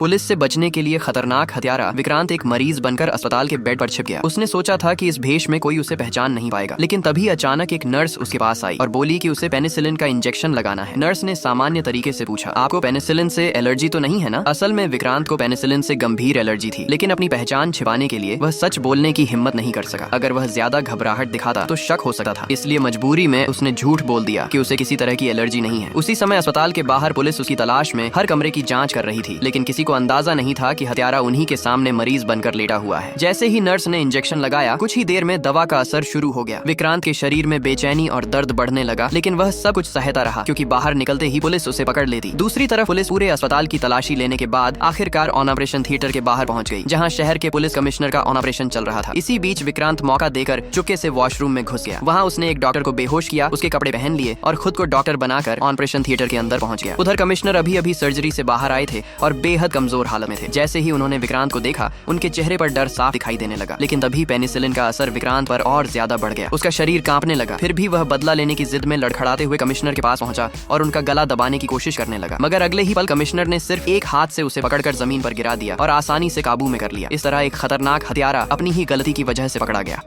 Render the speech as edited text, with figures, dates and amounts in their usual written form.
Police से बचने के लिए खतरनाक हत्यारा विक्रांत एक मरीज बनकर अस्पताल के बेड पर छिप गया। उसने सोचा था कि इस भेष में कोई उसे पहचान नहीं पाएगा, लेकिन तभी अचानक एक नर्स उसके पास आई और बोली कि उसे पेनिसिलिन का इंजेक्शन लगाना है। नर्स ने सामान्य तरीके से पूछा, आपको पेनिसिलिन से एलर्जी तो नहीं है ना? असल में विक्रांत को पेनिसिलिन से गंभीर एलर्जी थी, लेकिन अपनी पहचान छिपाने के लिए वह सच बोलने की हिम्मत नहीं कर सका। अगर वह ज्यादा घबराहट दिखाता तो शक हो सकता था, इसलिए मजबूरी में उसने झूठ बोल दिया कि उसे किसी तरह की एलर्जी नहीं है। उसी समय अस्पताल के बाहर पुलिस उसकी तलाश में हर कमरे की जाँच कर रही थी, लेकिन किसी को अंदाजा नहीं था कि हत्यारा उन्हीं के सामने मरीज बनकर लेटा हुआ है। जैसे ही नर्स ने इंजेक्शन लगाया, कुछ ही देर में दवा का असर शुरू हो गया। विक्रांत के शरीर में बेचैनी और दर्द बढ़ने लगा, लेकिन वह सब कुछ सहता रहा क्योंकि बाहर निकलते ही पुलिस उसे पकड़ लेती। दूसरी तरफ पुलिस पूरे अस्पताल की तलाशी लेने के बाद आखिरकार ऑन ऑपरेशन थिएटर के बाहर पहुंच गई, जहां शहर के पुलिस कमिश्नर का ऑन ऑपरेशन चल रहा था। इसी बीच विक्रांत मौका देकर चुपके से वॉशरूम में घुस गया। वहां उसने एक डॉक्टर को बेहोश किया, उसके कपड़े पहन लिए और खुद को डॉक्टर बनाकर ऑन ऑपरेशन थिएटर के अंदर पहुंच गया। उधर कमिश्नर अभी सर्जरी से बाहर आए थे और बेहद कमजोर हालत में थे। जैसे ही उन्होंने विक्रांत को देखा, उनके चेहरे पर डर साफ दिखाई देने लगा। लेकिन तभी पेनिसिलिन का असर विक्रांत पर और ज्यादा बढ़ गया। उसका शरीर कांपने लगा। फिर भी वह बदला लेने की जिद में लड़खड़ाते हुए कमिश्नर के पास पहुंचा और उनका गला दबाने की कोशिश करने लगा। मगर अगले ही पल कमिश्नर ने सिर्फ एक हाथ से उसे पकड़कर जमीन पर गिरा दिया और आसानी से काबू में कर लिया। इस तरह एक खतरनाक हत्यारा अपनी ही गलती की वजह से पकड़ा गया।